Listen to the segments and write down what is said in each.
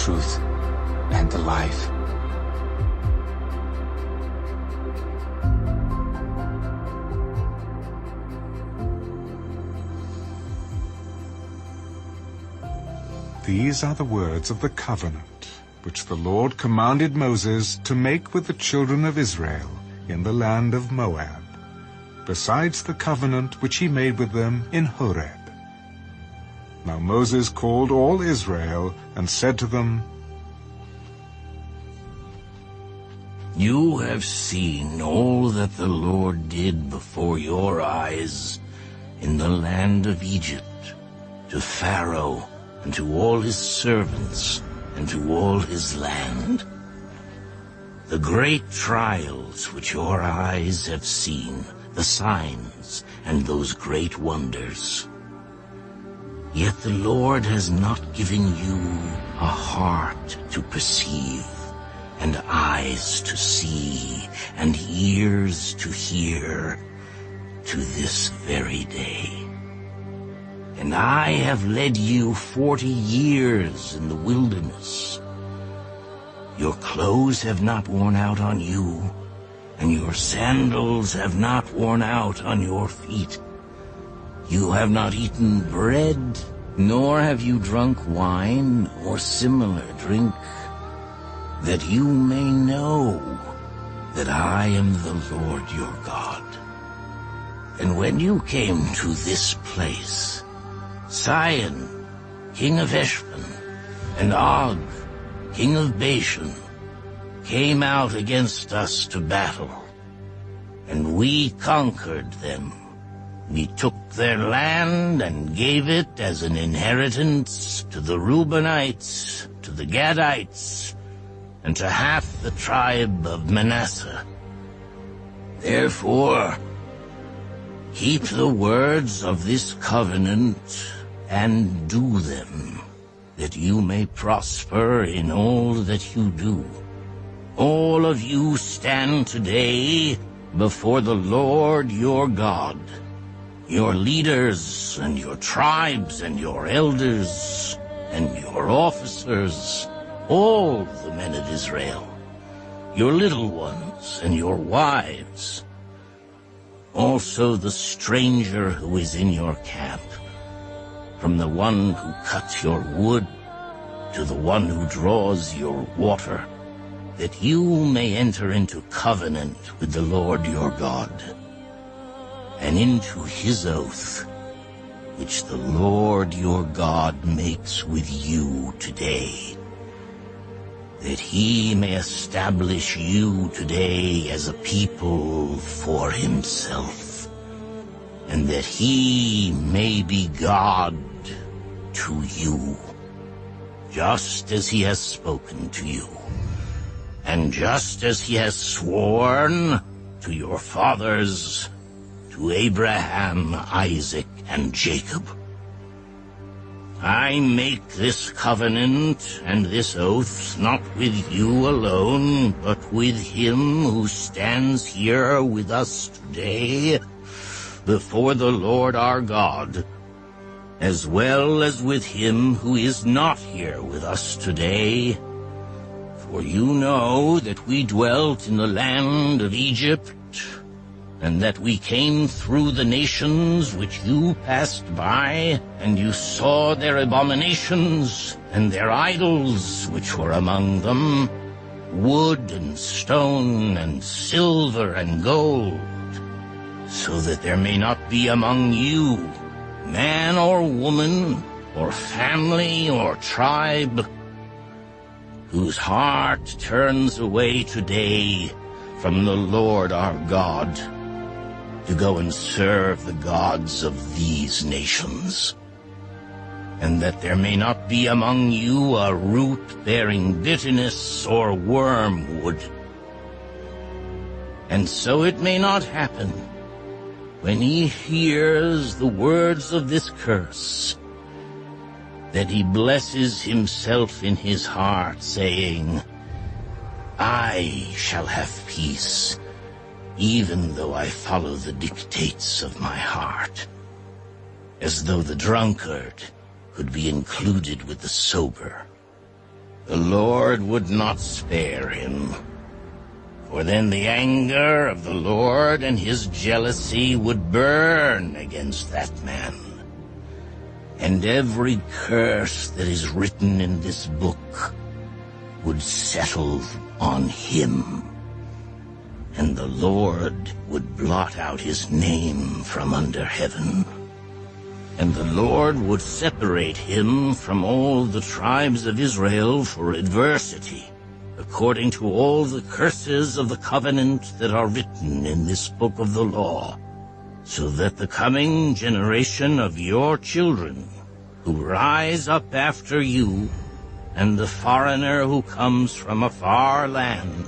truth and the life. These are the words of the covenant, which the Lord commanded Moses to make with the children of Israel in the land of Moab, besides the covenant which he made with them in Horeb. Now Moses called all Israel and said to them, You have seen all that the Lord did before your eyes in the land of Egypt, to Pharaoh, and to all his servants, and to all his land. The great trials which your eyes have seen, the signs, and those great wonders. Yet the Lord has not given you a heart to perceive, and eyes to see, and ears to hear, to this very day. And I have led you 40 years in the wilderness. Your clothes have not worn out on you, and your sandals have not worn out on your feet. You have not eaten bread, nor have you drunk wine or similar drink, that you may know that I am the Lord your God. And when you came to this place, Sihon, king of Heshbon, and Og, king of Bashan, came out against us to battle, and we conquered them. We took their land and gave it as an inheritance to the Reubenites, to the Gadites, and to half the tribe of Manasseh. Therefore, keep the words of this covenant and do them, that you may prosper in all that you do. All of you stand today before the Lord your God, your leaders and your tribes and your elders and your officers, all the men of Israel, your little ones and your wives, also the stranger who is in your camp, from the one who cuts your wood to the one who draws your water, that you may enter into covenant with the Lord your God, and into his oath, which the Lord your God makes with you today, that he may establish you today as a people for himself, and that he may be God to you, just as he has spoken to you, and just as he has sworn to your fathers, to Abraham, Isaac, and Jacob. I make this covenant and this oath not with you alone, but with him who stands here with us today before the Lord our God, as well as with him who is not here with us today. For you know that we dwelt in the land of Egypt, and that we came through the nations which you passed by, and you saw their abominations and their idols which were among them, wood and stone and silver and gold, so that there may not be among you man or woman or family or tribe whose heart turns away today from the Lord our God to go and serve the gods of these nations, and that there may not be among you a root bearing bitterness or wormwood. And so it may not happen, when he hears the words of this curse, that he blesses himself in his heart, saying, I shall have peace, even though I follow the dictates of my heart, as though the drunkard could be included with the sober, the Lord would not spare him. For then the anger of the Lord and his jealousy would burn against that man. And every curse that is written in this book would settle on him. And the Lord would blot out his name from under heaven. And the Lord would separate him from all the tribes of Israel for adversity, according to all the curses of the covenant that are written in this book of the law, so that the coming generation of your children, who rise up after you, and the foreigner who comes from a far land,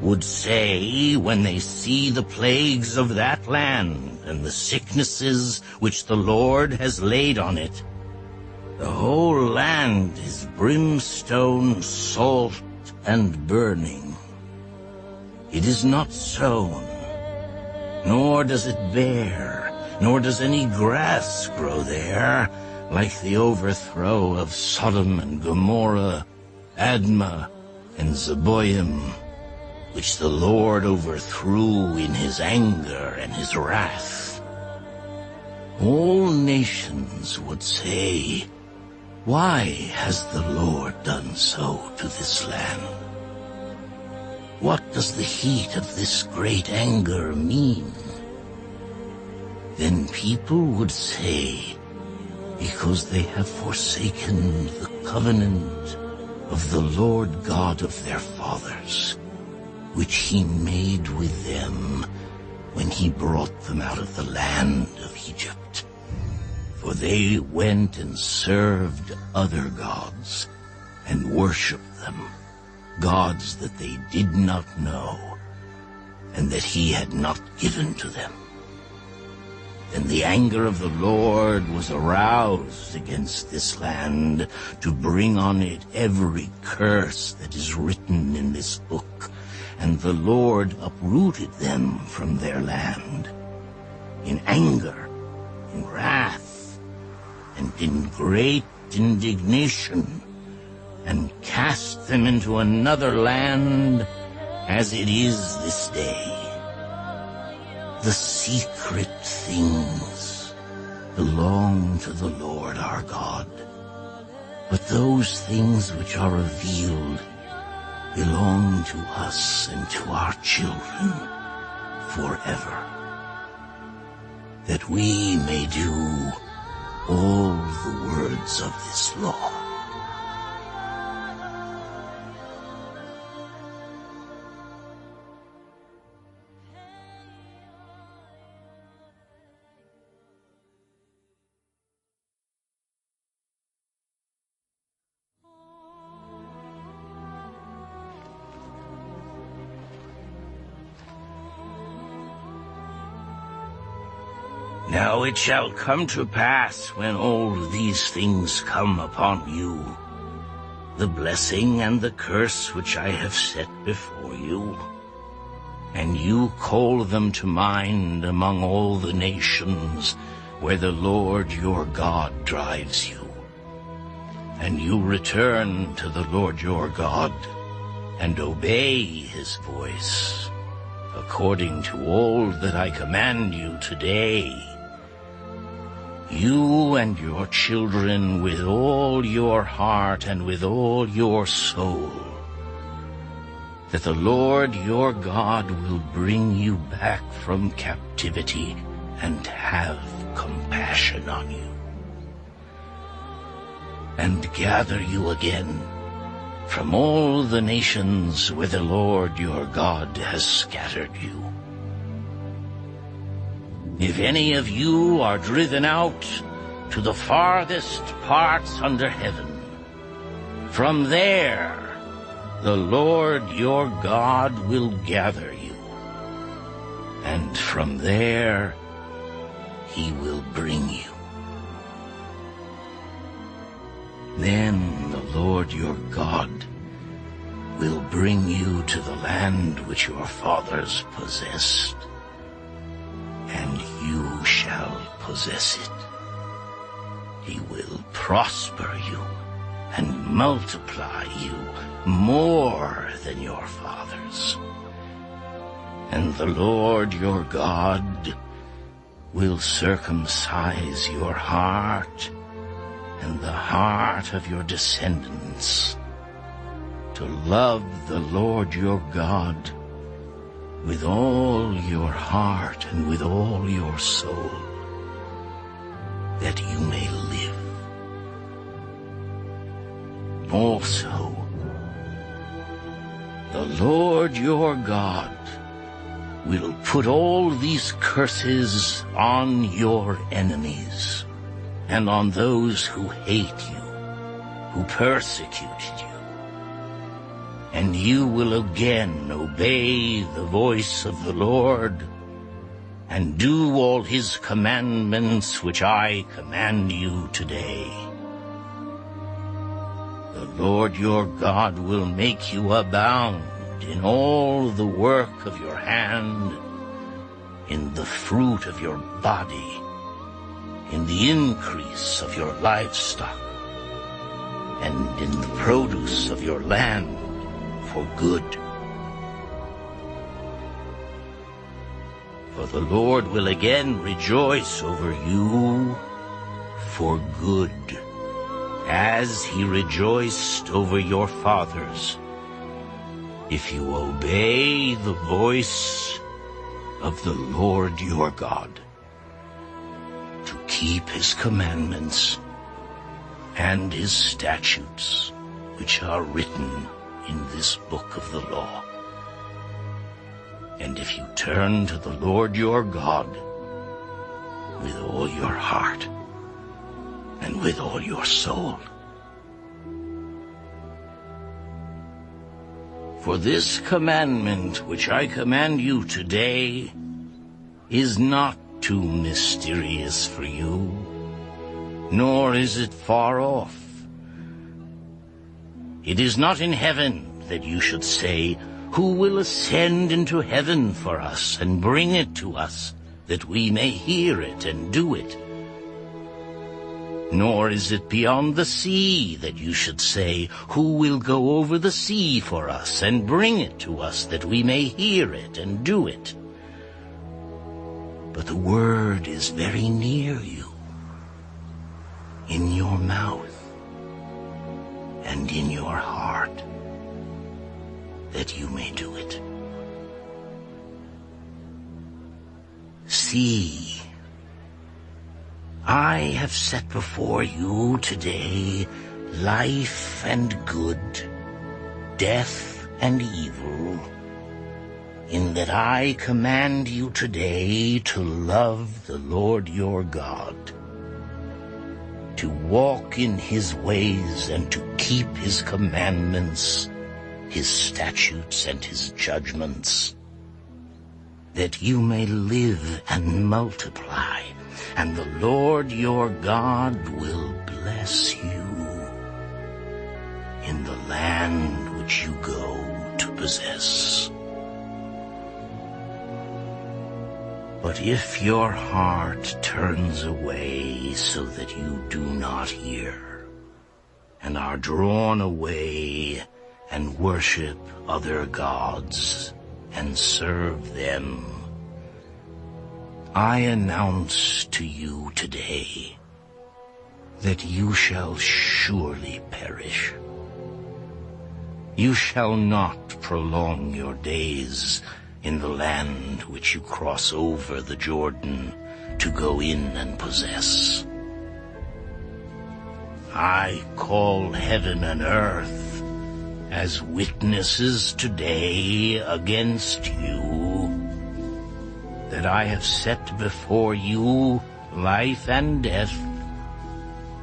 would say, when they see the plagues of that land and the sicknesses which the Lord has laid on it, the whole land is brimstone, salt, and burning. It is not sown, nor does it bear, nor does any grass grow there, like the overthrow of Sodom and Gomorrah, Admah, and Zeboim, which the Lord overthrew in his anger and his wrath. All nations would say, "Why has the Lord done so to this land? What does the heat of this great anger mean?" Then people would say, "Because they have forsaken the covenant of the Lord God of their fathers, which he made with them when he brought them out of the land of Egypt. For they went and served other gods and worshipped them, gods that they did not know and that he had not given to them. Then the anger of the Lord was aroused against this land to bring on it every curse that is written in this book, and the Lord uprooted them from their land in anger, in wrath, and in great indignation, and cast them into another land as it is this day. The secret things belong to the Lord our God, but those things which are revealed belong to us and to our children forever, that we may do all the words of this law. Now it shall come to pass, when all these things come upon you, the blessing and the curse which I have set before you, and you call them to mind among all the nations where the Lord your God drives you, and you return to the Lord your God, and obey his voice, according to all that I command you today, you and your children with all your heart and with all your soul, that the Lord your God will bring you back from captivity and have compassion on you, and gather you again from all the nations where the Lord your God has scattered you. If any of you are driven out to the farthest parts under heaven, from there the Lord your God will gather you, and from there he will bring you. Then the Lord your God will bring you to the land which your fathers possessed, and you shall possess it. He will prosper you and multiply you more than your fathers. And the Lord your God will circumcise your heart and the heart of your descendants, to love the Lord your God with all your heart and with all your soul, that you may live. Also, the Lord your God will put all these curses on your enemies and on those who hate you, who persecuted you. And you will again obey the voice of the Lord and do all his commandments which I command you today. The Lord your God will make you abound in all the work of your hand, in the fruit of your body, in the increase of your livestock, and in the produce of your land for good. For the Lord will again rejoice over you for good, as he rejoiced over your fathers, if you obey the voice of the Lord your God, to keep his commandments and his statutes, which are written in this book of the law. And if you turn to the Lord your God with all your heart and with all your soul. For this commandment which I command you today is not too mysterious for you, nor is it far off. It is not in heaven that you should say, "Who will ascend into heaven for us and bring it to us, that we may hear it and do it?" Nor is it beyond the sea that you should say, "Who will go over the sea for us and bring it to us, that we may hear it and do it?" But the word is very near you, in your mouth and in your heart, that you may do it. See, I have set before you today life and good, death and evil, in that I command you today to love the Lord your God, to walk in his ways and to keep his commandments, his statutes and his judgments, that you may live and multiply, and the Lord your God will bless you in the land which you go to possess. But if your heart turns away so that you do not hear, and are drawn away and worship other gods and serve them, I announce to you today that you shall surely perish. You shall not prolong your days in the land which you cross over the Jordan to go in and possess. I call heaven and earth as witnesses today against you, that I have set before you life and death,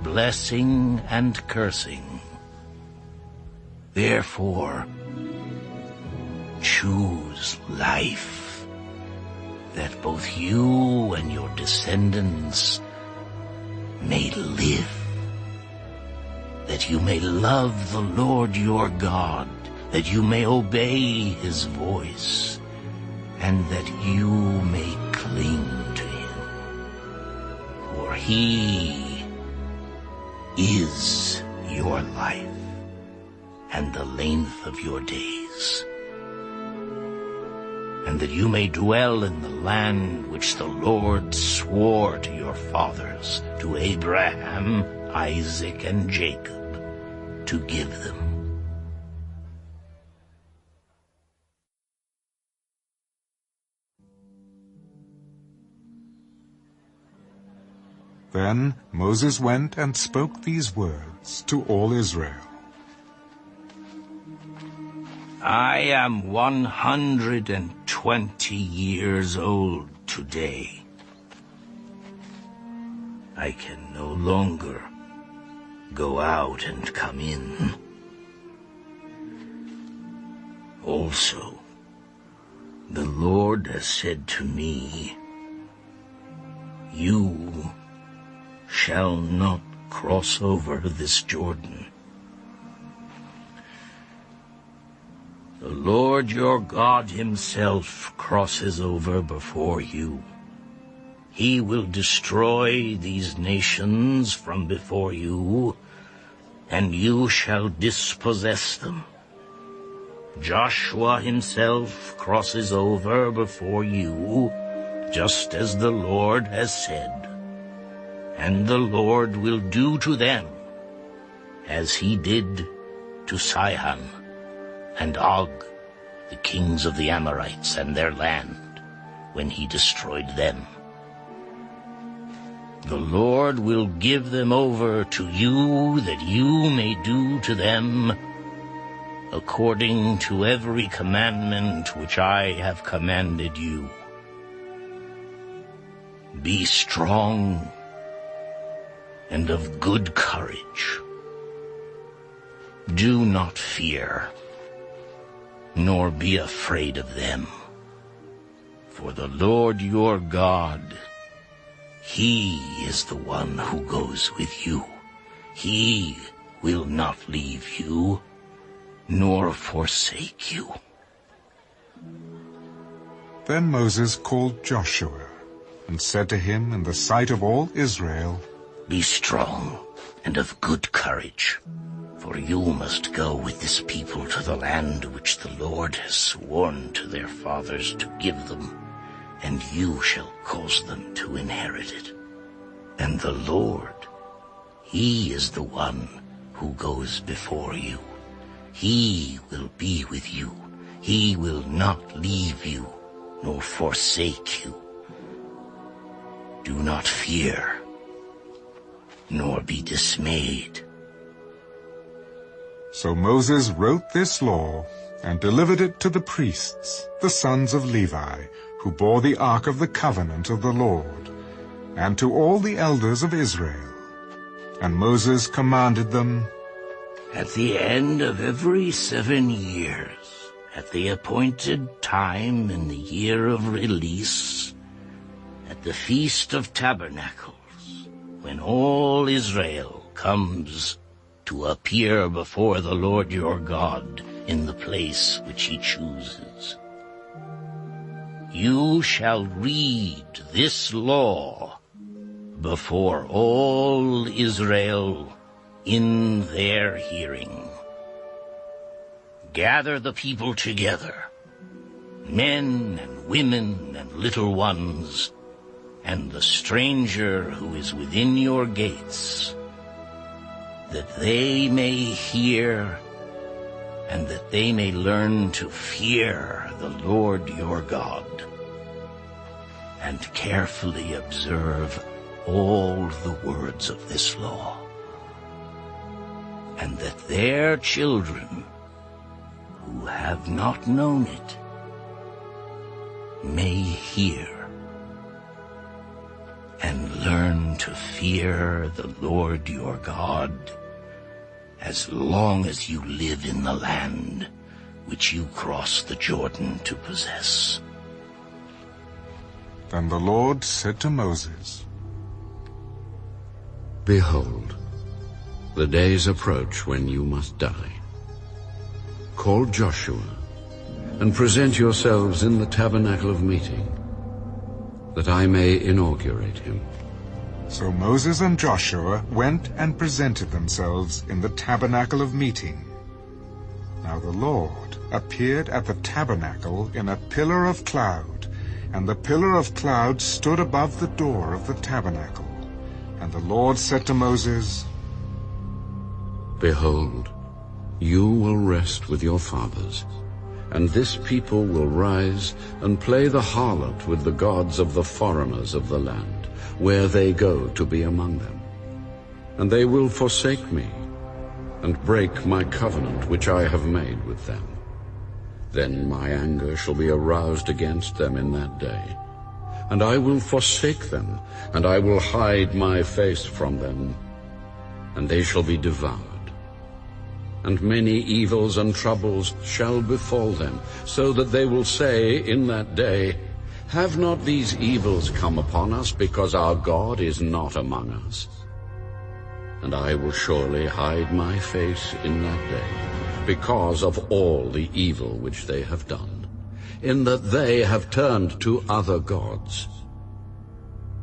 blessing and cursing. Therefore, choose life, that both you and your descendants may live, that you may love the Lord your God, that you may obey his voice, and that you may cling to him. For he is your life. life and the length of your days, and that you may dwell in the land which the Lord swore to your fathers, to Abraham, Isaac, and Jacob, to give them. Then Moses went and spoke these words to all Israel. I am 120 years old today. I can no longer go out and come in. Also, the Lord has said to me, you shall not cross over this Jordan. The Lord your God himself crosses over before you. He will destroy these nations from before you, and you shall dispossess them. Joshua himself crosses over before you, just as the Lord has said. And the Lord will do to them as he did to Sihon and Og, the kings of the Amorites and their land, when he destroyed them. The Lord will give them over to you, that you may do to them according to every commandment which I have commanded you. Be strong and of good courage. Do not fear, nor be afraid of them. For the Lord your God, he is the one who goes with you. He will not leave you, nor forsake you. Then Moses called Joshua and said to him in the sight of all Israel, Be strong and of good courage, for you must go with this people to the land which the Lord has sworn to their fathers to give them, and you shall cause them to inherit it. And the Lord, he is the one who goes before you. He will be with you. He will not leave you nor forsake you. Do not fear, nor be dismayed. So Moses wrote this law and delivered it to the priests, the sons of Levi, who bore the ark of the covenant of the Lord, and to all the elders of Israel. And Moses commanded them, At the end of every 7 years, at the appointed time in the year of release, at the Feast of Tabernacles, when all Israel comes to appear before the Lord your God in the place which he chooses, you shall read this law before all Israel in their hearing. Gather the people together, men and women and little ones, and the stranger who is within your gates, that they may hear and that they may learn to fear the Lord your God, and carefully observe all the words of this law, and that their children who have not known it may hear and learn to fear the Lord your God as long as you live in the land which you cross the Jordan to possess. Then the Lord said to Moses, Behold, the days approach when you must die. Call Joshua, and present yourselves in the tabernacle of meeting, that I may inaugurate him. So Moses and Joshua went and presented themselves in the tabernacle of meeting. Now the Lord appeared at the tabernacle in a pillar of cloud, and the pillar of cloud stood above the door of the tabernacle. And the Lord said to Moses, Behold, you will rest with your fathers, and this people will rise and play the harlot with the gods of the foreigners of the land, where they go to be among them. And they will forsake me, and break my covenant which I have made with them. Then my anger shall be aroused against them in that day, and I will forsake them, and I will hide my face from them, and they shall be devoured. And many evils and troubles shall befall them, so that they will say in that day, Have not these evils come upon us, because our God is not among us? And I will surely hide my face in that day, because of all the evil which they have done, in that they have turned to other gods.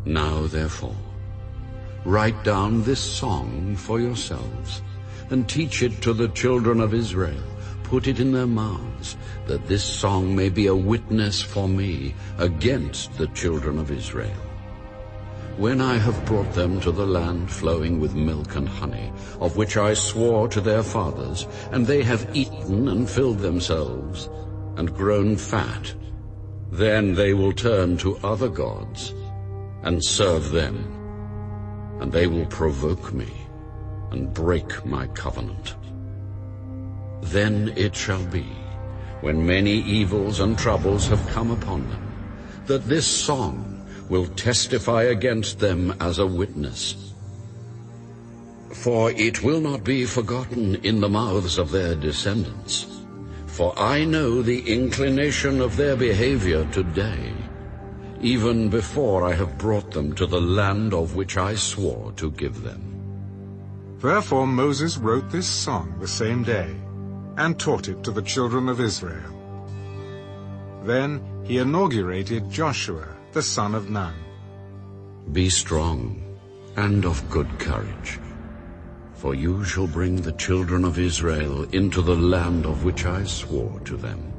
Now therefore, write down this song for yourselves, and teach it to the children of Israel. Put it in their mouths, that this song may be a witness for me against the children of Israel. When I have brought them to the land flowing with milk and honey, of which I swore to their fathers, and they have eaten and filled themselves, and grown fat, then they will turn to other gods, and serve them, and they will provoke me, and break my covenant. Then it shall be, when many evils and troubles have come upon them, that this song will testify against them as a witness. For it will not be forgotten in the mouths of their descendants. For I know the inclination of their behavior today, even before I have brought them to the land of which I swore to give them. Therefore Moses wrote this song the same day, and taught it to the children of Israel. Then he inaugurated Joshua, the son of Nun. Be strong and of good courage, for you shall bring the children of Israel into the land of which I swore to them,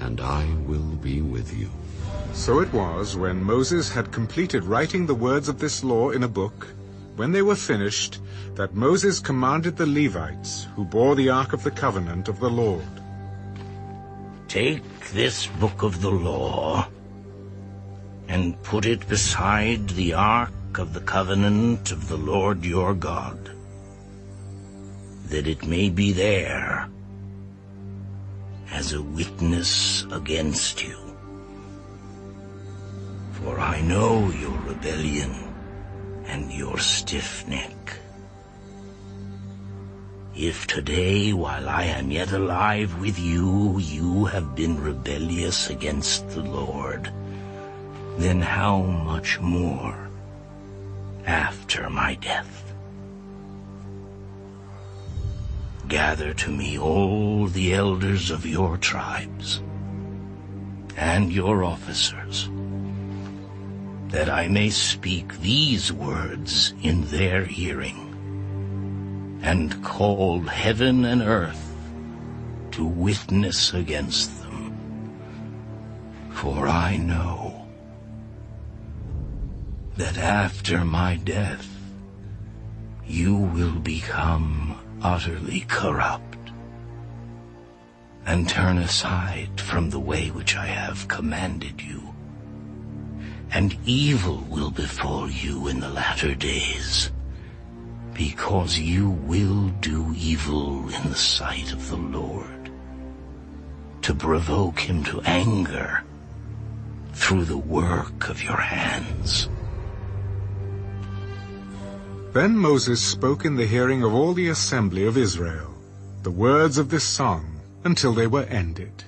and I will be with you. So it was, when Moses had completed writing the words of this law in a book, when they were finished, that Moses commanded the Levites, who bore the ark of the covenant of the Lord, Take this book of the law, and put it beside the ark of the covenant of the Lord your God, that it may be there as a witness against you. For I know your rebellion and your stiff neck. If today, while I am yet alive with you, you have been rebellious against the Lord, then how much more after my death? Gather to me all the elders of your tribes and your officers, that I may speak these words in their hearing, and call heaven and earth to witness against them. For I know that after my death you will become utterly corrupt, and turn aside from the way which I have commanded you, and evil will befall you in the latter days, because you will do evil in the sight of the Lord, to provoke him to anger through the work of your hands. Then Moses spoke in the hearing of all the assembly of Israel the words of this song until they were ended.